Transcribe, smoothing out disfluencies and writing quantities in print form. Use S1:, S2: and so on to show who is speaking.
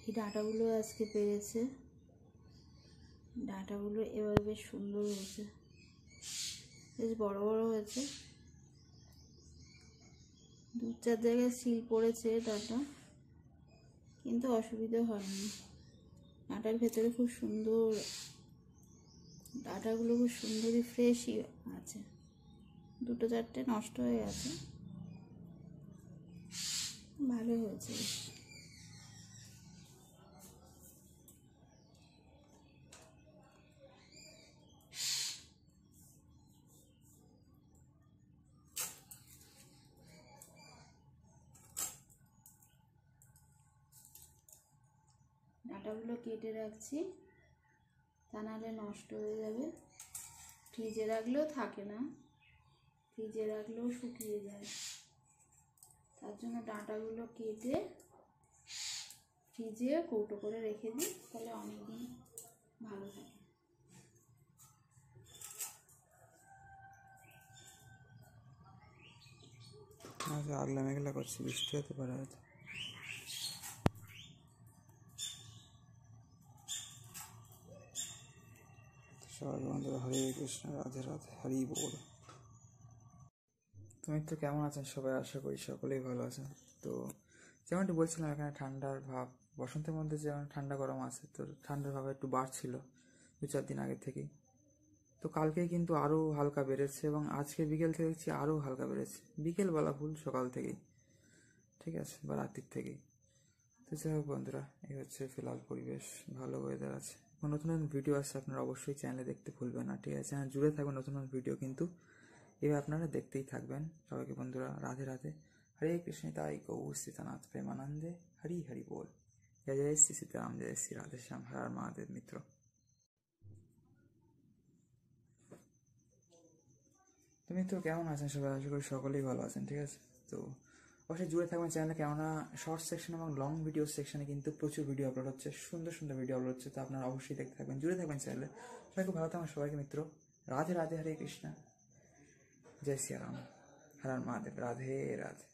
S1: এই ডাঁটাগুলো আজকে পেরেছে, ডাঁটাগুলো এবার বেশ সুন্দর হয়েছে, বেশ বড় বড় হয়েছে। 2-4 জায়গায় সিল পড়েছে ডাঁটা, কিন্তু অসুবিধা হয়নি। ডাঁটার ভেতরে খুব সুন্দর, ডাঁটাগুলো খুব সুন্দরই ফ্রেশই আছে। 2-4টে নষ্ট হয়ে গেছে, ভালো হয়েছে। ডাঁটাগুলো কেটে রাখছি, তা নাহলে নষ্ট হয়ে যাবে। ফ্রিজে রাখলেও থাকে না, ফ্রিজে রাখলেও শুকিয়ে যায়। তার জন্য ডাঁটাগুলো কেটে ফ্রিজে কৌটো করে রেখে দিই, তাহলে অনেকদিন ভালো থাকে।
S2: আগলা মেঘলা করছি, বৃষ্টি হতে পারে হয়তো। সবাই বন্ধুরা, হরে কৃষ্ণ, রাধে রাধে, হরি বল। তুমি তো কেমন আছেন সবাই? আশা করি সকলেই ভালো আছেন। তো যেমনটি বলছিলাম, এখানে ঠান্ডার ভাব, বসন্তের মধ্যে যেমন ঠান্ডা গরম আছে, তো ঠান্ডার ভাব একটু বাড়ছিল 2-4 দিন আগে থেকেই। তো কালকে কিন্তু আরও হালকা বেড়েছে, এবং আজকে বিকেল থেকে দেখছি আরও হালকা বেড়েছে। বিকেল বলা ভুল, সকাল থেকেই, ঠিক আছে, বা রাত্রির থেকেই। তো যাই হোক বন্ধুরা, এই হচ্ছে ফিলহাল পরিবেশ, ভালো ওয়েদার আছে। নতুন নতুন ভিডিও আসছে, আপনারা অবশ্যই চ্যানেলে দেখতে ভুলবেন না, ঠিক আছে? চ্যানেল জুড়ে থাকবেন নতুন নতুন ভিডিও, কিন্তু এবার আপনারা দেখতেই থাকবেন। সবাইকে বন্ধুরা রাধে রাধে, হরে কৃষ্ণ তাই গৌর সীতানাথ প্রেমানন্দে, হরি হরি বল। জয় জয় শ্রী সীতারাম, জয় শ্রী রাধেশ্যাম, হর হর মহাদেব। মিত্র, তুমি তো কেমন আছেন সবাই? আশা করি সকলেই ভালো আছেন, ঠিক আছে? তো অবশ্যই জুড়ে থাকবেন চ্যানেলে, কেননা শর্ট সেকশন এবং লং ভিডিও সেকশনে কিন্তু প্রচুর ভিডিও আপলোড হচ্ছে, সুন্দর সুন্দর ভিডিও আপলোড হচ্ছে। তো আপনারা অবশ্যই দেখতে থাকবেন, জুড়ে থাকবেন চ্যানেলে। সবাই খুব ভালো থাকবেন, সবাইকে মিত্র রাধে রাধে, হরে কৃষ্ণ, জয় শ্রী রাম, হর হর মহাদেব, রাধে রাধে।